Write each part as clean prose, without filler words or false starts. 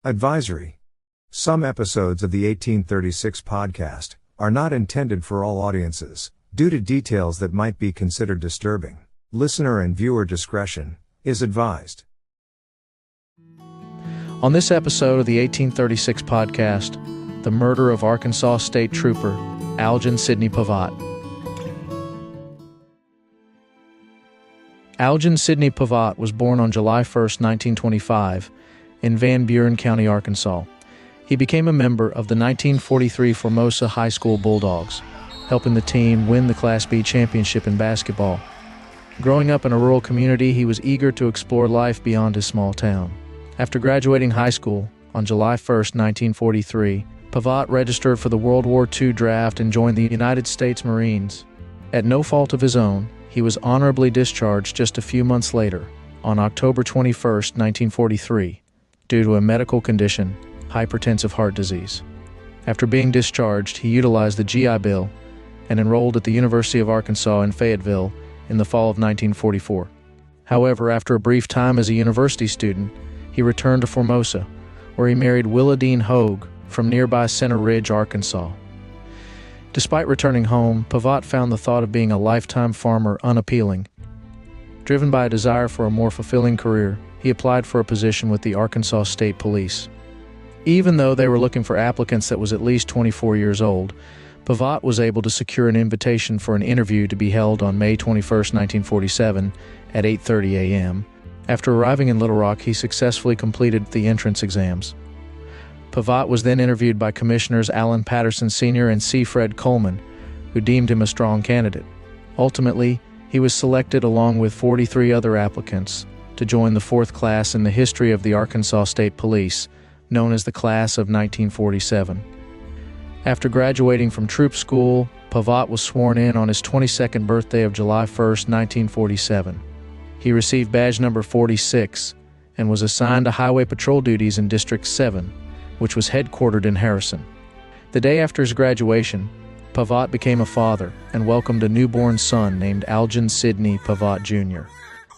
Advisory. Some episodes of the 1836 podcast are not intended for all audiences, due to details that might be considered disturbing. Listener and viewer discretion is advised. On this episode of the 1836 podcast, the murder of Arkansas State Trooper Algin Sidney Pavatt. Algin Sidney Pavatt was born on July 1, 1925, in Buren County, Arkansas. He became a member of the 1943 Formosa High School Bulldogs, helping the team win the Class B championship in basketball. Growing up in a rural community, he was eager to explore life beyond his small town. After graduating high school on July 1, 1943, Pavatt registered for the World War II draft and joined the United States Marines. At no fault of his own, he was honorably discharged just a few months later, on October 21, 1943, due to a medical condition, hypertensive heart disease. After being discharged, he utilized the GI Bill and enrolled at the University of Arkansas in Fayetteville in the fall of 1944. However, after a brief time as a university student, he returned to Formosa, where he married Willadine Hogue from nearby Center Ridge, Arkansas. Despite returning home, Pavatt found the thought of being a lifetime farmer unappealing. Driven by a desire for a more fulfilling career, he applied for a position with the Arkansas State Police. Even though they were looking for applicants that was at least 24 years old, Pavatt was able to secure an invitation for an interview to be held on May 21, 1947 at 8:30 a.m. After arriving in Little Rock, he successfully completed the entrance exams. Pavatt was then interviewed by Commissioners Allen Patterson Sr. and C. Fred Coleman, who deemed him a strong candidate. Ultimately, he was selected along with 43 other applicants to join the fourth class in the history of the Arkansas State Police, known as the Class of 1947. After graduating from troop school, Pavatt was sworn in on his 22nd birthday of July 1, 1947. He received badge number 46 and was assigned to highway patrol duties in District 7, which was headquartered in Harrison. The day after his graduation, Pavatt became a father and welcomed a newborn son named Algin Sidney Pavatt Jr.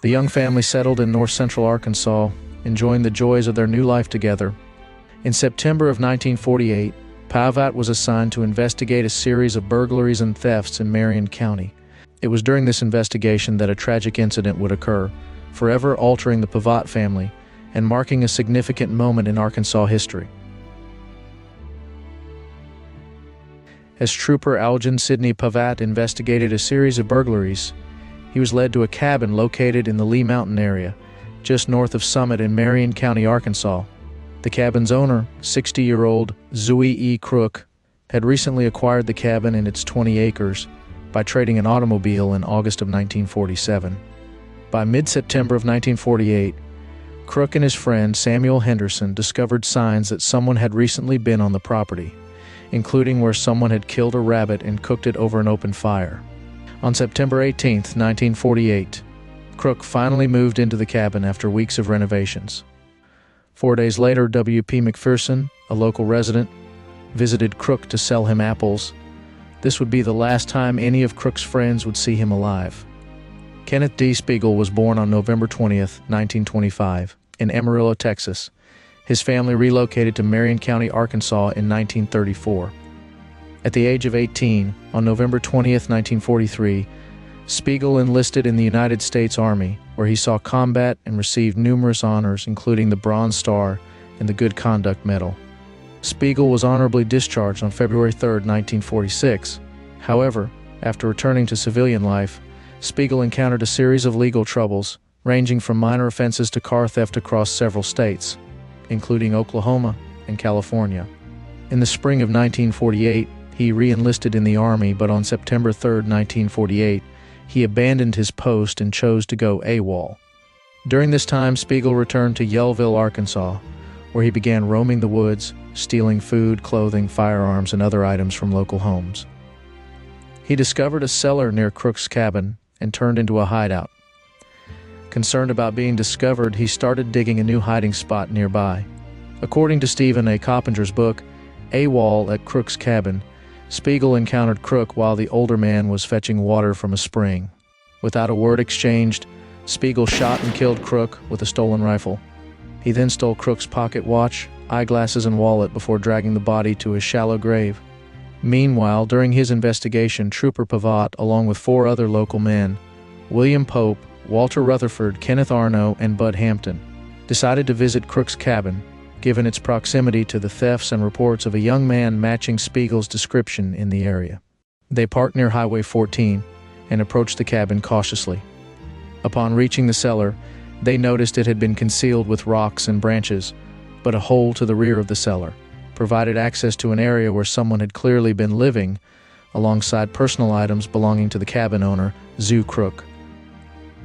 The young family settled in north central Arkansas, enjoying the joys of their new life together. In September of 1948, Pavatt was assigned to investigate a series of burglaries and thefts in Marion County. It was during this investigation that a tragic incident would occur, forever altering the Pavatt family and marking a significant moment in Arkansas history. As Trooper Algin Sidney Pavatt investigated a series of burglaries, he was led to a cabin located in the Lee Mountain area, just north of Summit in Marion County, Arkansas. The cabin's owner, 60-year-old Zooey E. Crook, had recently acquired the cabin and its 20 acres by trading an automobile in August of 1947. By mid-September of 1948, Crook and his friend Samuel Henderson discovered signs that someone had recently been on the property, including where someone had killed a rabbit and cooked it over an open fire. On September 18, 1948, Crook finally moved into the cabin after weeks of renovations. 4 days later, W.P. McPherson, a local resident, visited Crook to sell him apples. This would be the last time any of Crook's friends would see him alive. Kenneth D. Spiegel was born on November 20, 1925, in Amarillo, Texas. His family relocated to Marion County, Arkansas in 1934. At the age of 18, on November 20, 1943, Spiegel enlisted in the United States Army, where he saw combat and received numerous honors, including the Bronze Star and the Good Conduct Medal. Spiegel was honorably discharged on February 3, 1946. However, after returning to civilian life, Spiegel encountered a series of legal troubles, ranging from minor offenses to car theft across several states, including Oklahoma and California. In the spring of 1948, he re-enlisted in the Army, but on September 3, 1948, he abandoned his post and chose to go AWOL. During this time, Spiegel returned to Yellville, Arkansas, where he began roaming the woods, stealing food, clothing, firearms, and other items from local homes. He discovered a cellar near Crook's cabin and turned into a hideout. Concerned about being discovered, he started digging a new hiding spot nearby. According to Stephen A. Coppinger's book, AWOL at Crook's cabin, Spiegel encountered Crook while the older man was fetching water from a spring. Without a word exchanged, Spiegel shot and killed Crook with a stolen rifle. He then stole Crook's pocket watch, eyeglasses and wallet before dragging the body to a shallow grave. Meanwhile, during his investigation, Trooper Pavatt, along with 4 other local men, William Pope, Walter Rutherford, Kenneth Arno, and Bud Hampton, decided to visit Crooks' cabin, given its proximity to the thefts and reports of a young man matching Spiegel's description in the area. They parked near Highway 14 and approached the cabin cautiously. Upon reaching the cellar, they noticed it had been concealed with rocks and branches, but a hole to the rear of the cellar provided access to an area where someone had clearly been living, alongside personal items belonging to the cabin owner, Zoo Crook.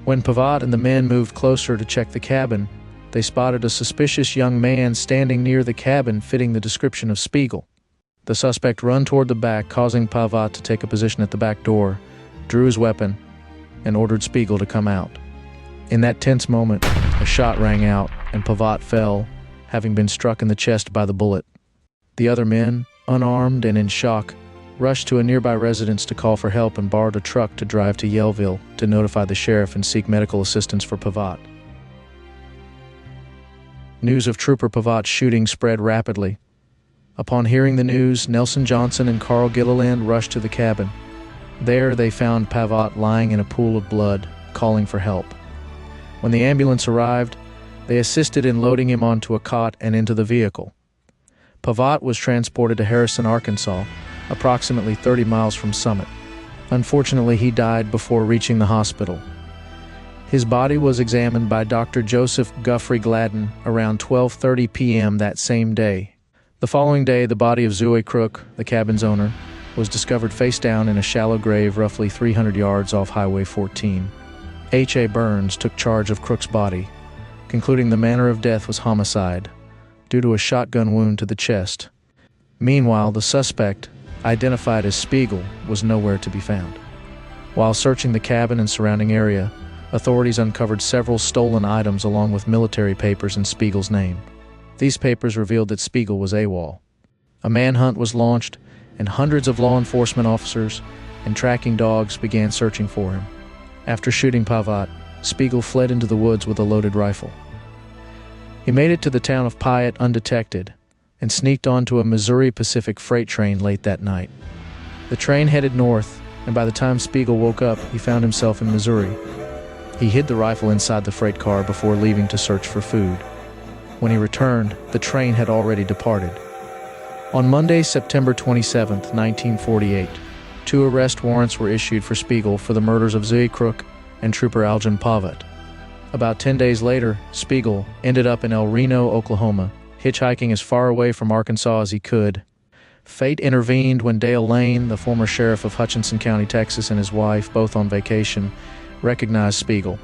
When Pavatt and the men moved closer to check the cabin, they spotted a suspicious young man standing near the cabin fitting the description of Spiegel. The suspect ran toward the back, causing Pavatt to take a position at the back door, drew his weapon, and ordered Spiegel to come out. In that tense moment, a shot rang out, and Pavatt fell, having been struck in the chest by the bullet. The other men, unarmed and in shock, rushed to a nearby residence to call for help and borrowed a truck to drive to Yellville to notify the sheriff and seek medical assistance for Pavatt. News of Trooper Pavatt's shooting spread rapidly. Upon hearing the news, Nelson Johnson and Carl Gilliland rushed to the cabin. There, they found Pavatt lying in a pool of blood, calling for help. When the ambulance arrived, they assisted in loading him onto a cot and into the vehicle. Pavatt was transported to Harrison, Arkansas, approximately 30 miles from Summit. Unfortunately, he died before reaching the hospital. His body was examined by Dr. Joseph Guffrey Gladden around 12:30 p.m. that same day. The following day, the body of Zoe Crook, the cabin's owner, was discovered face down in a shallow grave roughly 300 yards off Highway 14. H.A. Burns took charge of Crook's body, concluding the manner of death was homicide, due to a shotgun wound to the chest. Meanwhile, the suspect, identified as Spiegel, was nowhere to be found. While searching the cabin and surrounding area, authorities uncovered several stolen items along with military papers in Spiegel's name. These papers revealed that Spiegel was AWOL. A manhunt was launched, and hundreds of law enforcement officers and tracking dogs began searching for him. After shooting Pavatt, Spiegel fled into the woods with a loaded rifle. He made it to the town of Piatt undetected and sneaked onto a Missouri Pacific freight train late that night. The train headed north, and by the time Spiegel woke up, he found himself in Missouri. He hid the rifle inside the freight car before leaving to search for food. When he returned, the train had already departed. On Monday, September 27, 1948, 2 arrest warrants were issued for Spiegel for the murders of Zoe Crook and Trooper Algin Pavatt. About 10 days later, Spiegel ended up in El Reno, Oklahoma, hitchhiking as far away from Arkansas as he could. Fate intervened when Dale Lane, the former sheriff of Hutchinson County, Texas, and his wife, both on vacation, recognized Spiegel.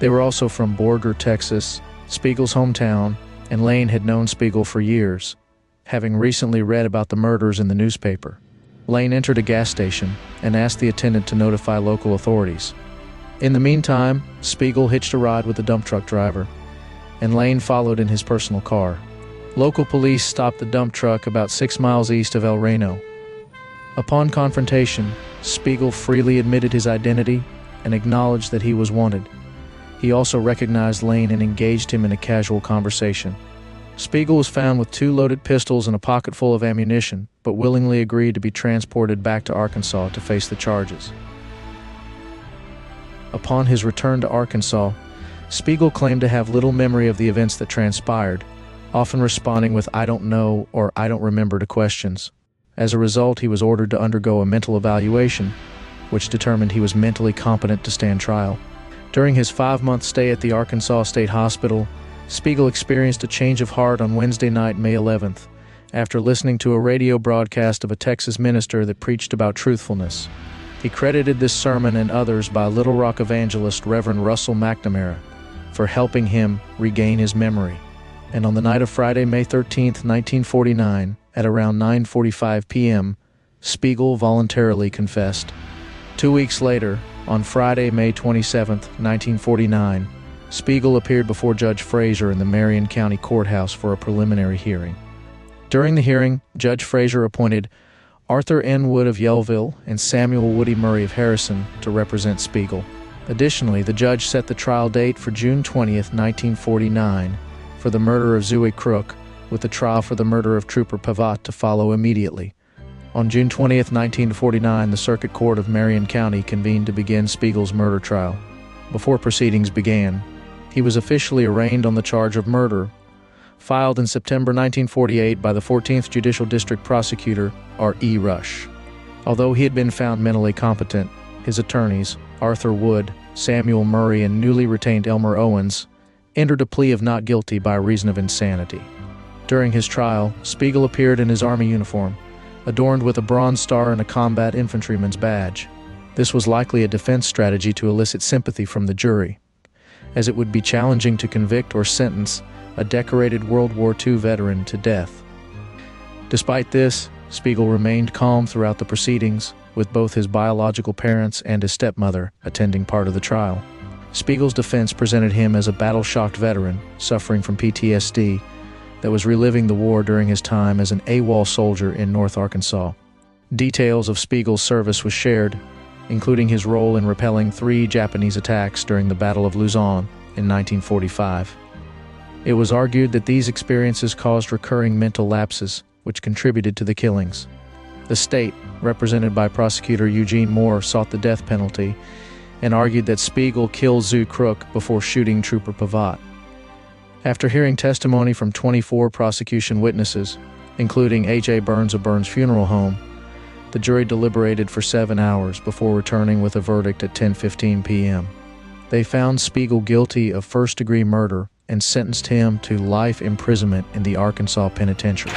They were also from Borger, Texas, Spiegel's hometown, and Lane had known Spiegel for years, having recently read about the murders in the newspaper. Lane entered a gas station and asked the attendant to notify local authorities. In the meantime, Spiegel hitched a ride with the dump truck driver, and Lane followed in his personal car. Local police stopped the dump truck about 6 miles east of El Reno. Upon confrontation, Spiegel freely admitted his identity and acknowledged that he was wanted. He also recognized Lane and engaged him in a casual conversation. Spiegel was found with 2 loaded pistols and a pocket full of ammunition, but willingly agreed to be transported back to Arkansas to face the charges. Upon his return to Arkansas, Spiegel claimed to have little memory of the events that transpired, often responding with "I don't know" or "I don't remember" to questions. As a result, he was ordered to undergo a mental evaluation, which determined he was mentally competent to stand trial. During his 5-month stay at the Arkansas State Hospital, Spiegel experienced a change of heart on Wednesday night, May 11th, after listening to a radio broadcast of a Texas minister that preached about truthfulness. He credited this sermon and others by Little Rock evangelist Reverend Russell McNamara for helping him regain his memory. And on the night of Friday, May 13th, 1949, at around 9:45 p.m., Spiegel voluntarily confessed. 2 weeks later, on Friday, May 27, 1949, Spiegel appeared before Judge Frazier in the Marion County Courthouse for a preliminary hearing. During the hearing, Judge Frazier appointed Arthur N. Wood of Yellville and Samuel Woody Murray of Harrison to represent Spiegel. Additionally, the judge set the trial date for June 20, 1949, for the murder of Zoe Crook, with the trial for the murder of Trooper Pavatt to follow immediately. On June 20, 1949, the Circuit Court of Marion County convened to begin Spiegel's murder trial. Before proceedings began, he was officially arraigned on the charge of murder, filed in September 1948 by the 14th Judicial District Prosecutor, R.E. Rush. Although he had been found mentally competent, his attorneys, Arthur Wood, Samuel Murray, and newly retained Elmer Owens, entered a plea of not guilty by reason of insanity. During his trial, Spiegel appeared in his Army uniform, adorned with a Bronze Star and a combat infantryman's badge. This was likely a defense strategy to elicit sympathy from the jury, as it would be challenging to convict or sentence a decorated World War II veteran to death. Despite this, Spiegel remained calm throughout the proceedings, with both his biological parents and his stepmother attending part of the trial. Spiegel's defense presented him as a battle-shocked veteran suffering from PTSD that was reliving the war during his time as an AWOL soldier in North Arkansas. Details of Spiegel's service was shared, including his role in repelling 3 Japanese attacks during the Battle of Luzon in 1945. It was argued that these experiences caused recurring mental lapses, which contributed to the killings. The state, represented by prosecutor Eugene Moore, sought the death penalty and argued that Spiegel killed Zoo Crook before shooting Trooper Pavatt. After hearing testimony from 24 prosecution witnesses, including A.J. Burns of Burns Funeral Home, the jury deliberated for 7 hours before returning with a verdict at 10:15 p.m. They found Spiegel guilty of first-degree murder and sentenced him to life imprisonment in the Arkansas Penitentiary.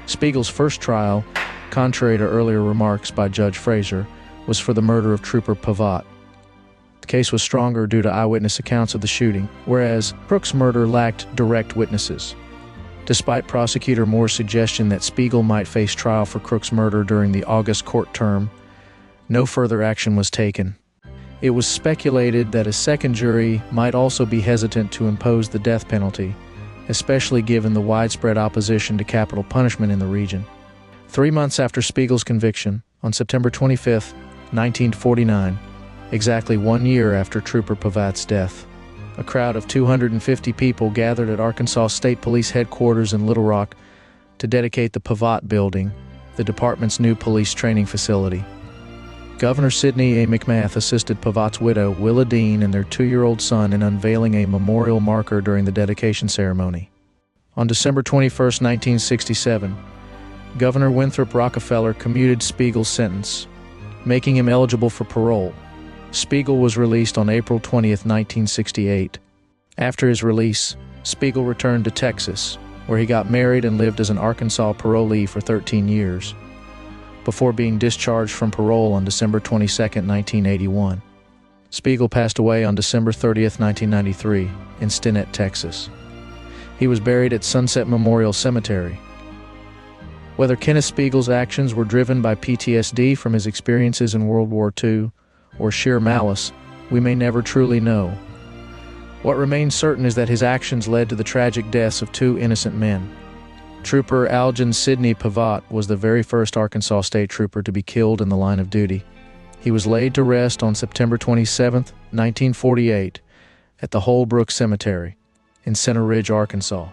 Spiegel's first trial, contrary to earlier remarks by Judge Frazier, was for the murder of Trooper Pavatt. The case was stronger due to eyewitness accounts of the shooting, whereas Crooks' murder lacked direct witnesses. Despite prosecutor Moore's suggestion that Spiegel might face trial for Crooks' murder during the August court term, no further action was taken. It was speculated that a second jury might also be hesitant to impose the death penalty, especially given the widespread opposition to capital punishment in the region. 3 months after Spiegel's conviction, on September 25, 1949, exactly 1 year after Trooper Pavatt's death, a crowd of 250 people gathered at Arkansas State Police Headquarters in Little Rock to dedicate the Pavatt Building, the department's new police training facility. Governor Sidney A. McMath assisted Pavatt's widow, Willa Dean, and their 2-year-old son in unveiling a memorial marker during the dedication ceremony. On December 21, 1967, Governor Winthrop Rockefeller commuted Spiegel's sentence, making him eligible for parole. Spiegel was released on April 20, 1968. After his release, Spiegel returned to Texas, where he got married and lived as an Arkansas parolee for 13 years, before being discharged from parole on December 22, 1981. Spiegel passed away on December 30, 1993, in Stinnett, Texas. He was buried at Sunset Memorial Cemetery. Whether Kenneth Spiegel's actions were driven by PTSD from his experiences in World War II or sheer malice, we may never truly know. What remains certain is that his actions led to the tragic deaths of 2 innocent men. Trooper Algin Sidney Pavatt was the very first Arkansas State Trooper to be killed in the line of duty. He was laid to rest on September 27, 1948, at the Holbrook Cemetery in Center Ridge, Arkansas.